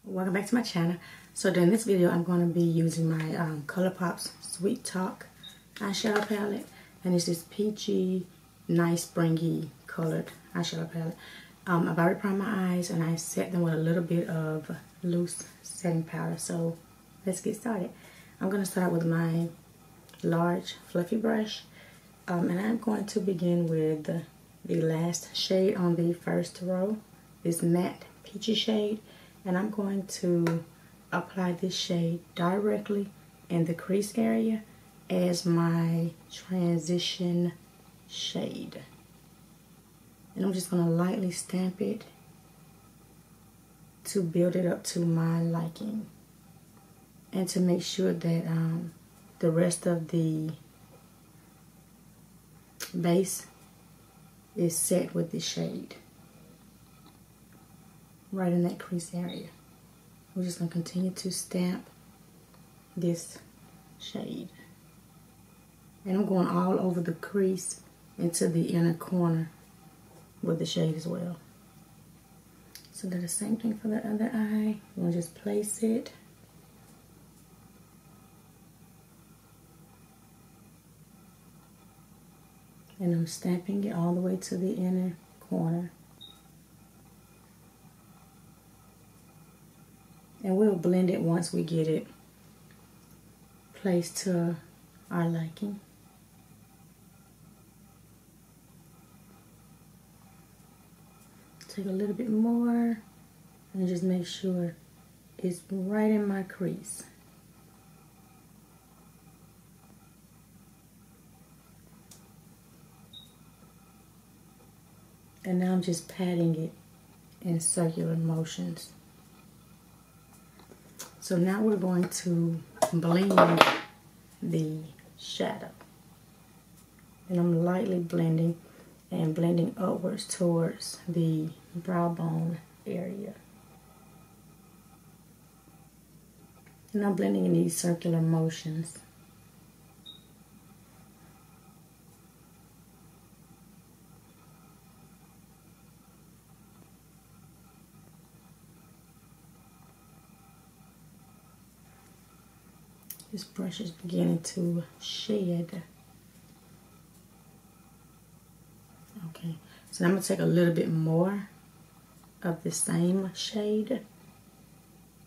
Welcome back to my channel. So during this video I'm going to be using my Colourpop's Sweet Talk eyeshadow palette, and it's this peachy, nice springy colored eyeshadow palette. I've already primed my eyes and I set them with a little bit of loose setting powder. So let's get started. I'm going to start with my large fluffy brush, and I'm going to begin with the last shade on the first row, this matte peachy shade. And I'm going to apply this shade directly in the crease area as my transition shade. And I'm just going to lightly stamp it to build it up to my liking. And to make sure that the rest of the base is set with this shade. Right in that crease area. We're just going to continue to stamp this shade. And I'm going all over the crease into the inner corner with the shade as well. So do the same thing for the other eye. I'm going to just place it. And I'm stamping it all the way to the inner corner. And we'll blend it once we get it placed to our liking. Take a little bit more and just make sure it's right in my crease. And now I'm just patting it in circular motions. So now we're going to blend the shadow. And I'm lightly blending and blending upwards towards the brow bone area. And I'm blending in these circular motions. This brush is beginning to shed. Okay, so I'm going to take a little bit more of the same shade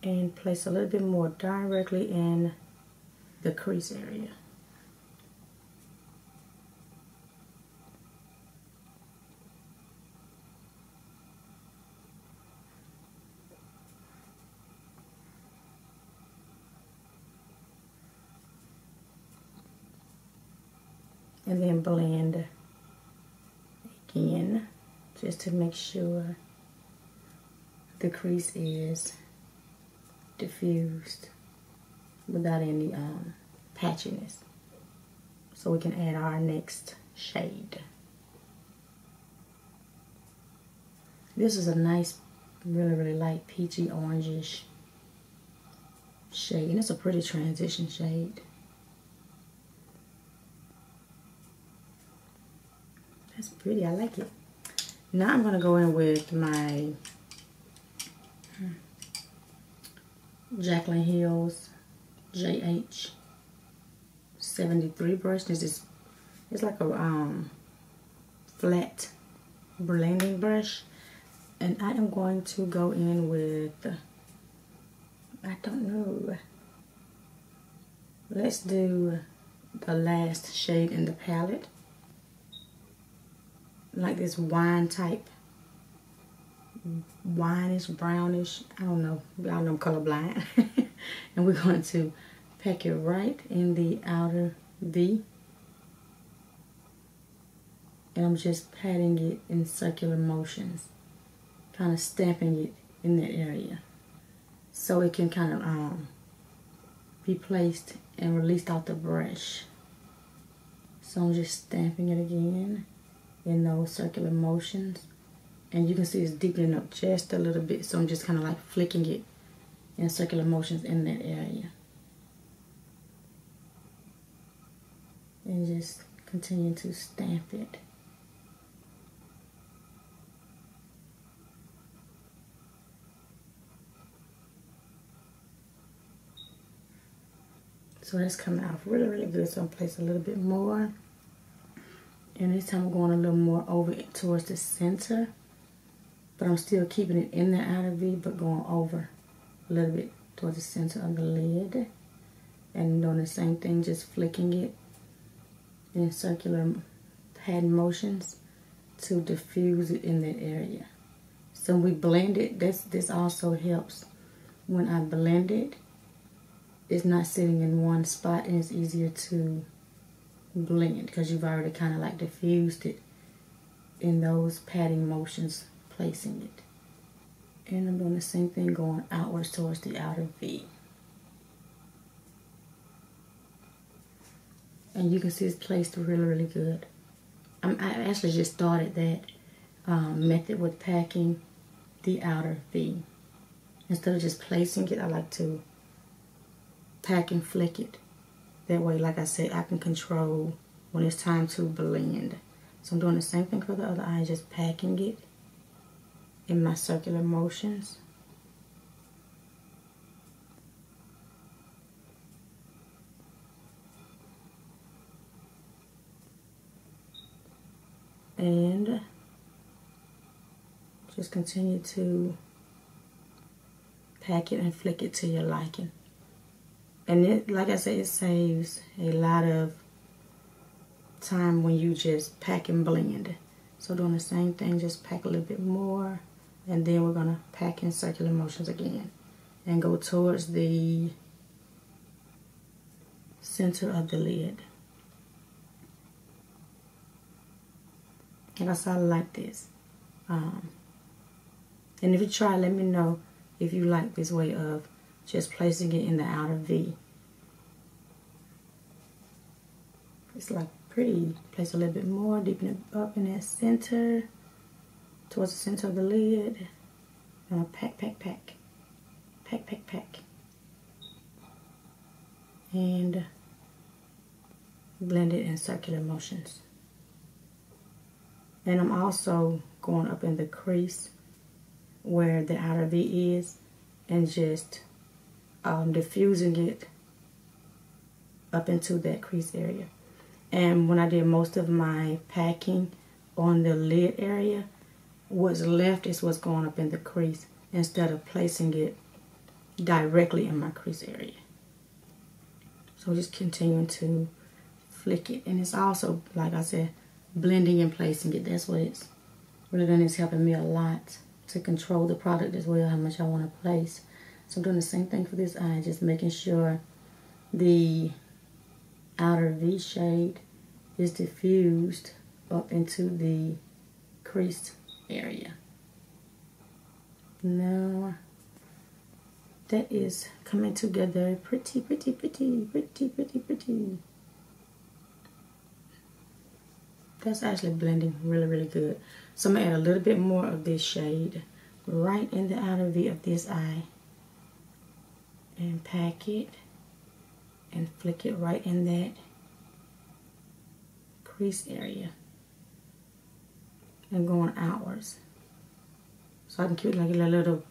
and place a little bit more directly in the crease area. And then blend again, just to make sure the crease is diffused without any patchiness. So we can add our next shade. This is a nice, really light peachy orangish shade, and it's a pretty transition shade. That's pretty, I like it. Now I'm going to go in with my Jaclyn Hill's JH73 brush. This is, it's like a flat blending brush. And I am going to go in with, I don't know, let's do the last shade in the palette. Like this wine type, wineish, brownish, I don't know, y'all know I'm colorblind. And we're going to pack it right in the outer V. And I'm just patting it in circular motions, kind of stamping it in that area, so it can kind of be placed and released off the brush. So I'm just stamping it again in those circular motions, and you can see it's deepening up just a little bit, so I'm just kind of like flicking it in circular motions in that area, and just continue to stamp it. So that's coming out really, really good. So I'm placing a little bit more. And this time I'm going a little more over it towards the center. But I'm still keeping it in the outer V, but going over a little bit towards the center of the lid. And doing the same thing, just flicking it in circular hand motions to diffuse it in that area. So when we blend it, this also helps. When I blend it, it's not sitting in one spot and it's easier to blend because you've already kind of like diffused it in those patting motions, placing it. And I'm doing the same thing going outwards towards the outer V. And you can see it's placed really, really good. I actually just started that method with packing the outer V. Instead of just placing it, I like to pack and flick it. That way, like I said, I can control when it's time to blend. So I'm doing the same thing for the other eye, just packing it in my circular motions. And just continue to pack it and flick it to your liking. And it, like I said, it saves a lot of time when you just pack and blend. So doing the same thing, just pack a little bit more. And then we're going to pack in circular motions again. And go towards the center of the lid. And that's how I like this. And if you try, let me know if you like this way of just placing it in the outer V. It's like pretty. Place a little bit more, deepen it up in that center, towards the center of the lid. And I'll pack, pack, pack. Pack, pack, pack. And blend it in circular motions. And I'm also going up in the crease where the outer V is and just diffusing it up into that crease area. And when I did most of my packing on the lid area, what's left is what's going up in the crease instead of placing it directly in my crease area. So just continuing to flick it. And it's also, like I said, blending and placing it. That's what it's really done. It's helping me a lot to control the product as well, how much I want to place. So I'm doing the same thing for this eye, just making sure the outer V shade is diffused up into the creased area. Now that is coming together pretty, pretty, pretty, pretty, pretty, pretty. That's actually blending really, really good. So I'm going to add a little bit more of this shade right in the outer V of this eye. And pack it and flick it right in that crease area. And going outwards. So I can keep like a little,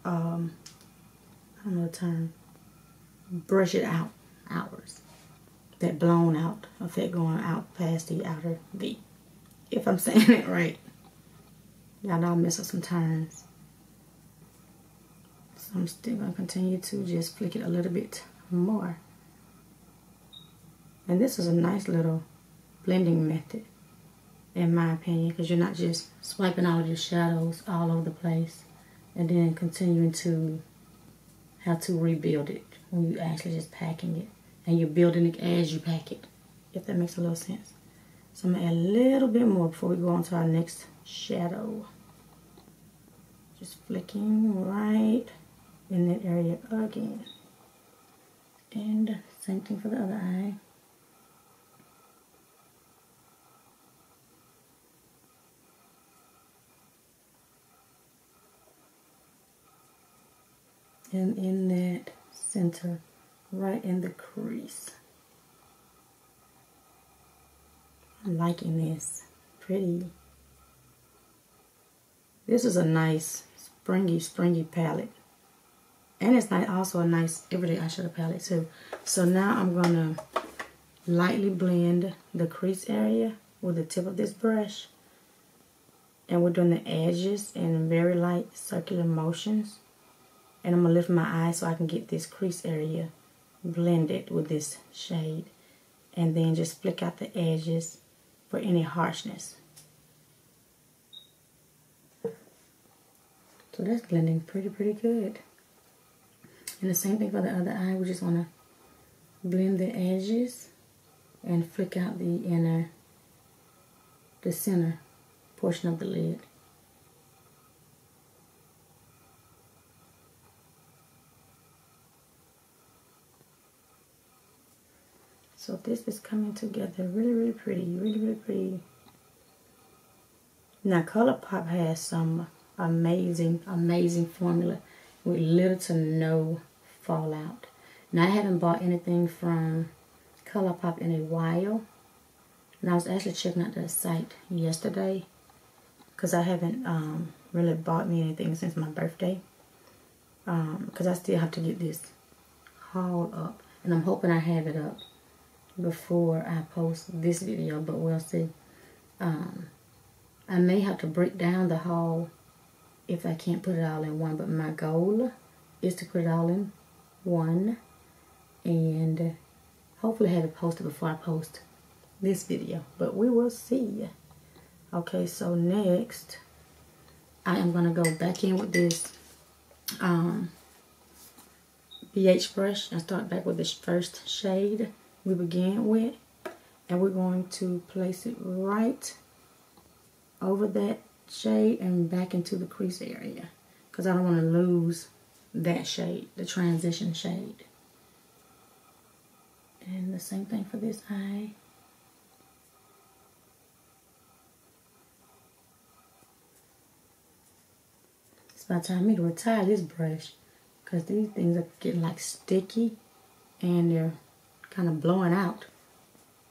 I don't know the term, brush it out, outwards. That blown out effect going out past the outer V. If I'm saying it right. Y'all know I mess up some terms. So I'm still going to continue to just flick it a little bit more. And this is a nice little blending method, in my opinion, because you're not just swiping all of your shadows all over the place and then continuing to have to rebuild it when you actually just packing it. And you're building it as you pack it, if that makes a little sense. So I'm going to add a little bit more before we go on to our next shadow. Just flicking right in that area again. And same thing for the other eye. And in that center, right in the crease. I'm liking this. Pretty. This is a nice springy palette. And it's also a nice everyday eyeshadow palette too. So now I'm going to lightly blend the crease area with the tip of this brush. And we're doing the edges in very light circular motions. And I'm going to lift my eye so I can get this crease area blended with this shade. And then just flick out the edges for any harshness. So that's blending pretty good. And the same thing for the other eye. We just want to blend the edges and flick out the center portion of the lid. So this is coming together really pretty, really pretty. Now Colourpop has some amazing formula with little to no fallout. Now I haven't bought anything from Colourpop in a while, and I was actually checking out their site yesterday because I haven't really bought me anything since my birthday, because I still have to get this haul up, and I'm hoping I have it up before I post this video, but we'll see. I may have to break down the haul if I can't put it all in one, but my goal is to put it all in one and hopefully have it posted before I post this video, but we will see. Okay, so next I am going to go back in with this BH brush and start back with this first shade we began with, and we're going to place it right over that shade and back into the crease area because I don't want to lose that shade, the transition shade. And the same thing for this eye. It's about time for me to retire this brush because these things are getting like sticky and they're kind of blowing out,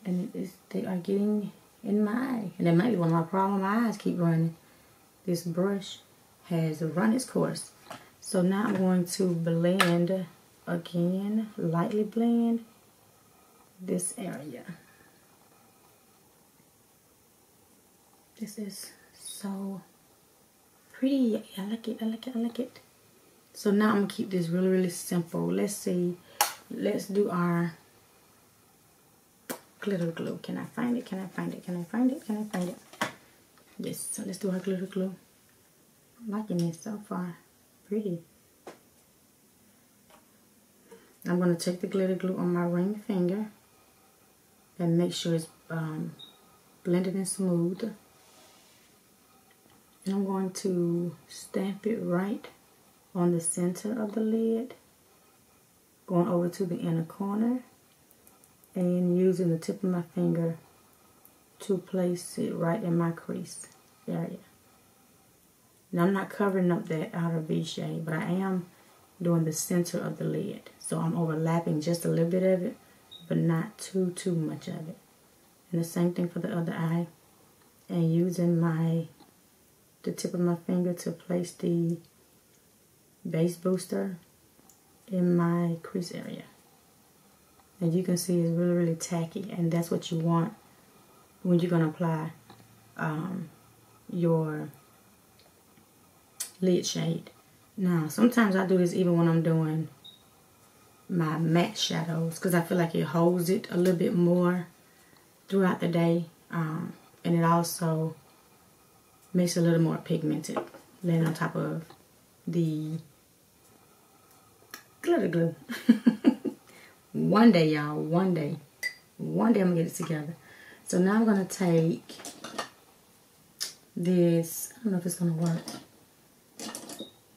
and they are getting in my eye, and that might be one of my problems. My eyes keep running. This brush has run its course. So now I'm going to blend again, lightly blend this area. This is so pretty. I like it, I like it, I like it. So now I'm gonna keep this really simple. Let's see. Let's do our glitter glue. Can I find it? Can I find it? Can I find it? Can I find it? Yes, so let's do our glitter glue. I'm liking this so far. Pretty. I'm going to take the glitter glue on my ring finger and make sure it's blended and smooth. And I'm going to stamp it right on the center of the lid, going over to the inner corner, and using the tip of my finger to place it right in my crease area. Now I'm not covering up that outer V shade, but I am doing the center of the lid. So I'm overlapping just a little bit of it, but not too much of it. And the same thing for the other eye. And using the tip of my finger to place the base booster in my crease area. And you can see it's really tacky, and that's what you want when you're going to apply your lid shade. Now, sometimes I do this even when I'm doing my matte shadows because I feel like it holds it a little bit more throughout the day, and it also makes it a little more pigmented, laying on top of the glitter glue. One day, y'all, one day I'm gonna get it together. So now I'm gonna take this. I don't know if it's gonna work.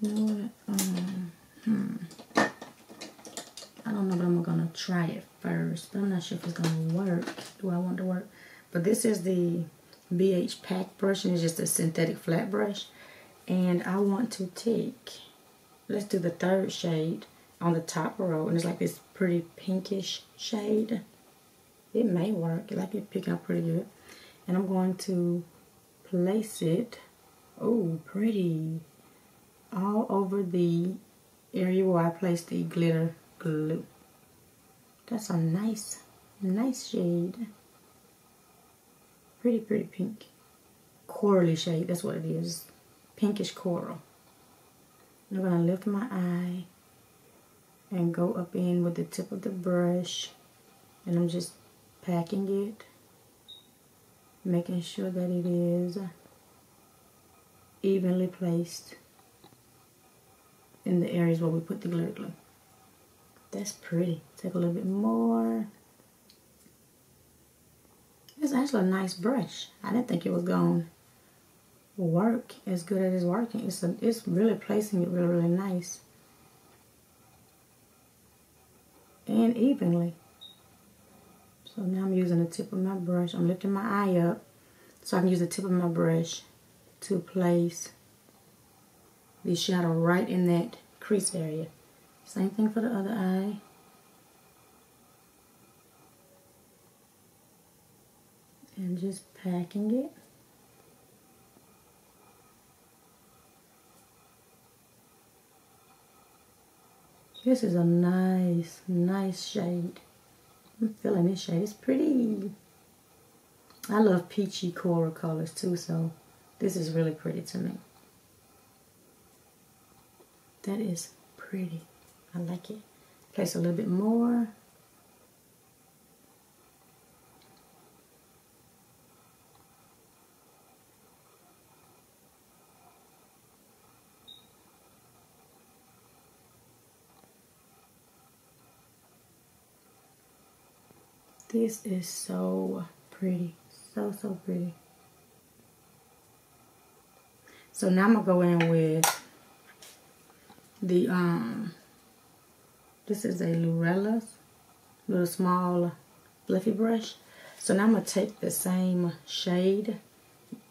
You know what? I don't know, but I'm gonna try it first. But I'm not sure if it's gonna work. Do I want it to work? But this is the BH Pack brush, and it's just a synthetic flat brush. And I want to take, let's do the third shade on the top row, and it's like this pretty pinkish shade. It may work, like it's picking up pretty good. And I'm going to place it, oh pretty, all over the area where I placed the glitter glue. That's a nice shade. Pretty pink. Corally shade, that's what it is. Pinkish coral. I'm going to lift my eye and go up in with the tip of the brush. And I'm just packing it. Making sure that it is evenly placed in the areas where we put the glitter glue. That's pretty. Take a little bit more. It's actually a nice brush. I didn't think it was going to work as good as it's working. It's really placing it really nice and evenly. So now I'm using the tip of my brush. I'm lifting my eye up so I can use the tip of my brush to place the shadow right in that crease area. Same thing for the other eye. And just packing it. This is a nice shade. I'm feeling this shade. It's pretty. I love peachy coral colors too, so this is really pretty to me. That is pretty. I like it. Place a little bit more. This is so pretty. So pretty. So now I'm going to go in with the, this is a Lurella, little small fluffy brush. So now I'm going to take the same shade,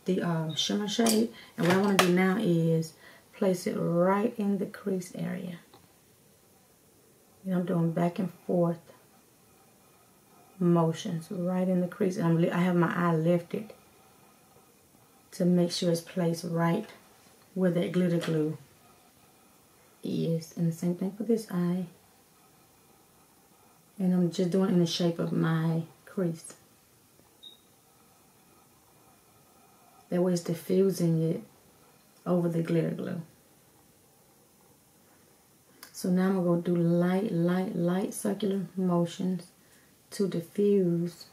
the shimmer shade, and what I want to do now is place it right in the crease area. And I'm doing back and forth motions right in the crease. And I have my eye lifted to make sure it's placed right where that glitter glue is. And the same thing for this eye. And I'm just doing it in the shape of my crease. That way it's diffusing it over the glitter glue. So now I'm going to do light circular motions to diffuse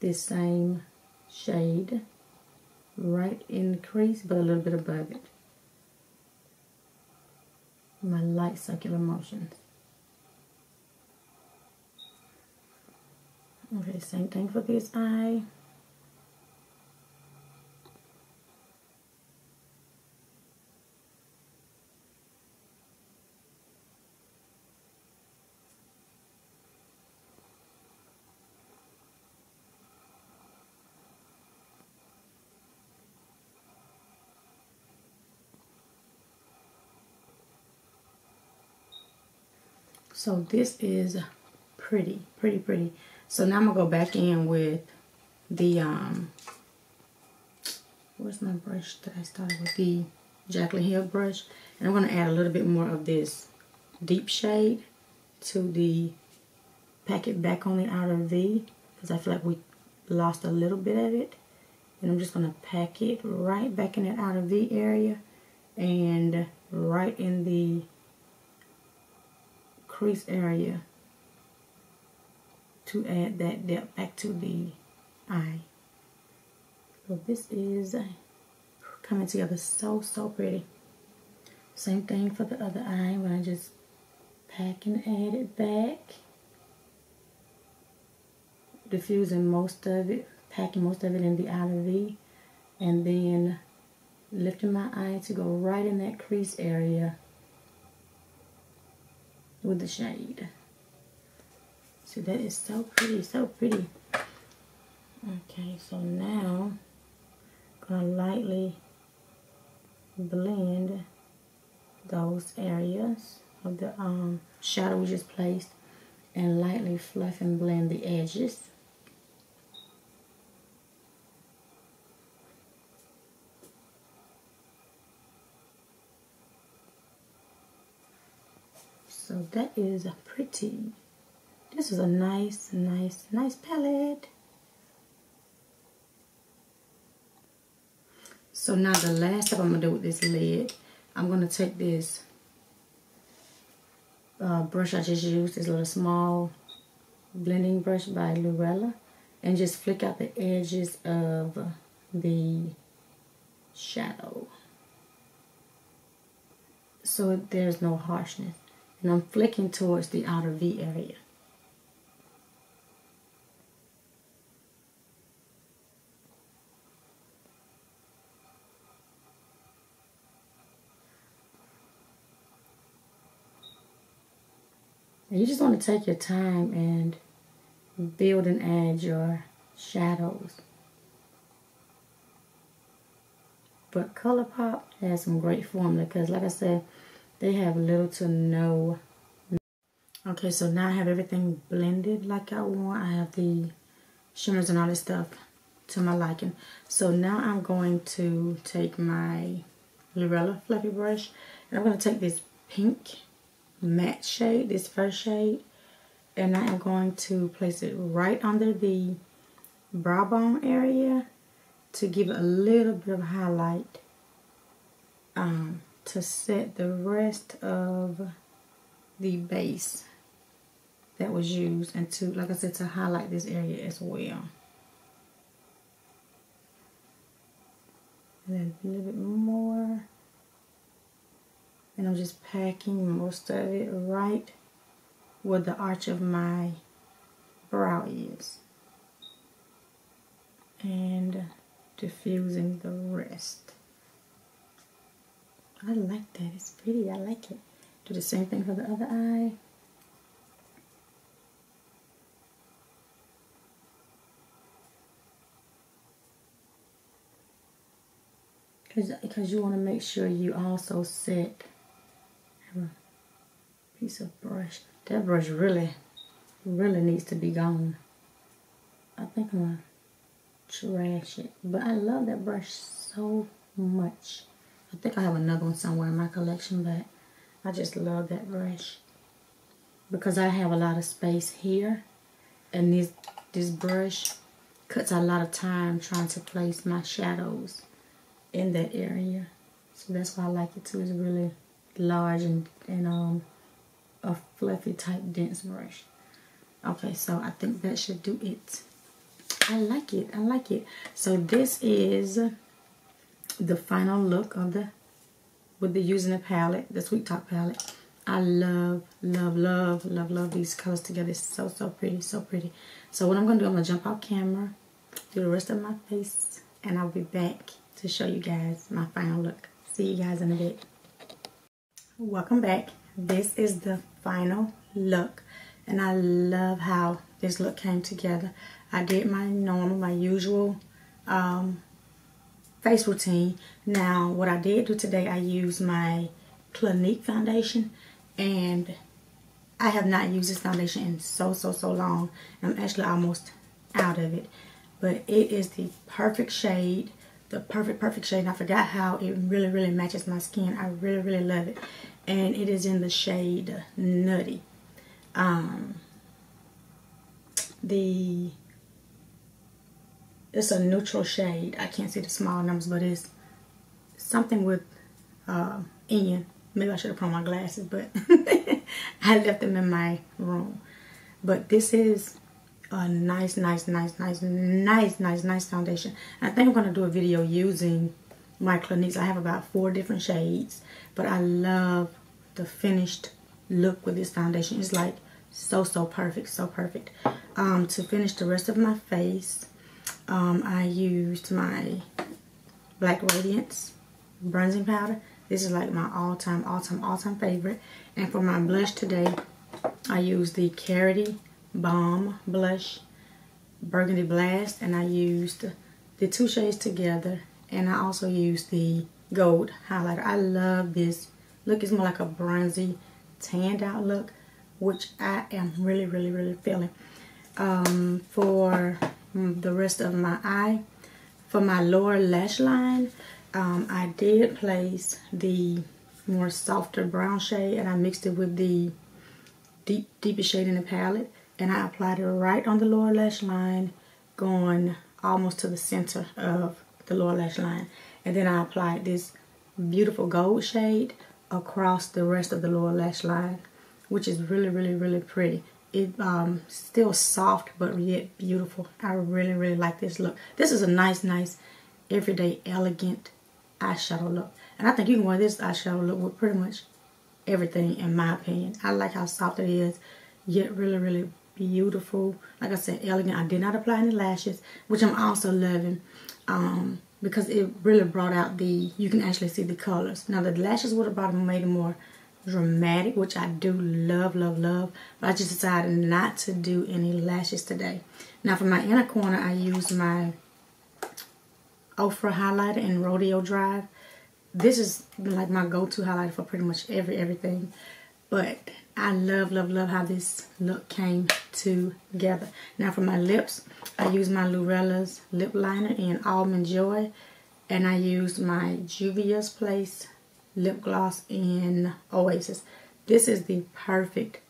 this same shade right in the crease, but a little bit above it. My light circular motions. Okay, same thing for this eye. So this is pretty. So now I'm gonna go back in with the where's my brush that I started with? The Jaclyn Hill brush, and I'm gonna add a little bit more of this deep shade to the pack it back on the outer V, because I feel like we lost a little bit of it. And I'm just gonna pack it right back in that outer V area and right in the crease area to add that depth back to the eye. So this is coming together so pretty. Same thing for the other eye when I just pack and add it back. Diffusing most of it, packing most of it in the outer V, and then lifting my eye to go right in that crease area with the shade. So that is so pretty. Okay, so now I'm gonna lightly blend those areas of the shadow we just placed and lightly fluff and blend the edges. So that is pretty. This is a nice palette. So now the last step I'm going to do with this lid, I'm going to take this brush I just used, this little small blending brush by Lurella, and just flick out the edges of the shadow so there's no harshness. And I'm flicking towards the outer V area. And you just want to take your time and build and add your shadows. But Colourpop has some great formula because, like I said, they have little to no. Okay, so now I have everything blended like I want. I have the shimmers and all this stuff to my liking. So now I'm going to take my Lurella fluffy brush, and I'm going to take this pink matte shade, this first shade, and I am going to place it right under the brow bone area to give it a little bit of highlight to set the rest of the base that was used, and to, like I said, to highlight this area as well. And then a little bit more. And I'm just packing most of it right where the arch of my brow is. And diffusing the rest. I like that. It's pretty. I like it. Do the same thing for the other eye. Because you want to make sure you also set a piece of brush. That brush really needs to be gone. I think I'm going to trash it. But I love that brush so much. I think I have another one somewhere in my collection, but I just love that brush. Because I have a lot of space here. And this brush cuts a lot of time trying to place my shadows in that area. So that's why I like it too. It's really large and a fluffy type dense brush. Okay, so I think that should do it. I like it. I like it. So this is the final look of using the palette, the Sweet Talk palette. I love these colors together. It's so pretty, so pretty. So what I'm gonna do, I'm gonna jump off camera, do the rest of my face, and I'll be back to show you guys my final look. See you guys in a bit. Welcome back. This is the final look, and I love how this look came together. I did my usual face routine. Now what I did do today, I used my Clinique foundation, and I have not used this foundation in so long. I'm actually almost out of it, but it is the perfect shade. The perfect shade. And I forgot how it really matches my skin. I really love it. And it is in the shade Nutty. It's a neutral shade. I can't see the small numbers, but it's something with Ian. Maybe I should have put on my glasses, but I left them in my room. But this is a nice foundation. I think I'm going to do a video using my Cliniques. I have about 4 different shades, but I love the finished look with this foundation. It's like so perfect, so perfect. To finish the rest of my face, I used my Black Radiance bronzing powder. This is like my all-time favorite. And for my blush today, I used the Carity Balm Blush Burgundy Blast, and I used the 2 shades together, and I also used the gold highlighter. I love this look. It's more like a bronzy, tanned out look, which I am really feeling. For the rest of my eye, for my lower lash line, I did place the more softer brown shade, and I mixed it with the deepest shade in the palette. And I applied it right on the lower lash line, going almost to the center of the lower lash line. And then I applied this beautiful gold shade across the rest of the lower lash line, which is really, really, really pretty. It still soft, but yet beautiful. I really, really like this look. This is a nice, everyday, elegant eyeshadow look. And I think you can wear this eyeshadow look with pretty much everything, in my opinion. I like how soft it is, yet really, really beautiful. Like I said, elegant. I did not apply any lashes, which I'm also loving, because it really brought out the, you can actually see the colors. Now the lashes would have brought them, made it more dramatic, which I do love, but I just decided not to do any lashes today. Now for my inner corner, I use my Ofra highlighter in Rodeo Drive. This is like my go-to highlighter for pretty much everything. But I love how this look came together. Now for my lips, I use my Lurella's lip liner in Almond Joy, and I use my Juvia's Place lip gloss in Oasis. This is the perfect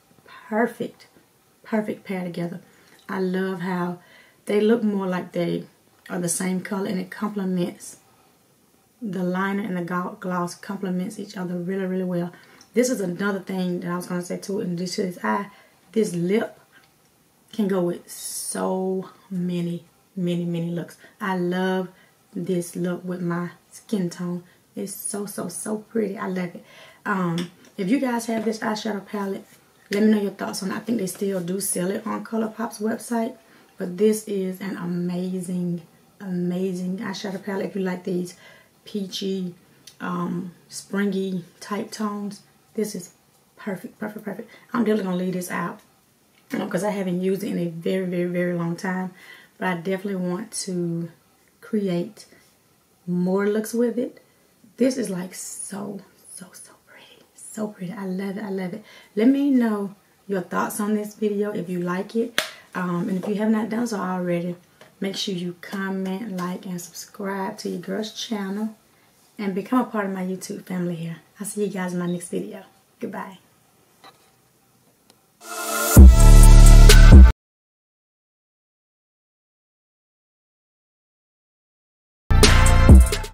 pair together. I love how they look more like they are the same color, and it complements, the liner and the gloss complements each other really well. This is another thing that I was going to say too, in addition to this eye, this lip can go with so many looks. I love this look with my skin tone. It's so pretty. I love it. If you guys have this eyeshadow palette, let me know your thoughts on it. I think they still do sell it on Colourpop's website, but this is an amazing eyeshadow palette. If you like these peachy, springy type tones, this is perfect. I'm definitely gonna leave this out because I haven't used it in a very long time, but I definitely want to create more looks with it. This is like so pretty. I love it. Let me know your thoughts on this video if you like it, and if you have not done so already, make sure you comment, like, and subscribe to your girl's channel and become a part of my YouTube family here. I'll see you guys in my next video. Goodbye.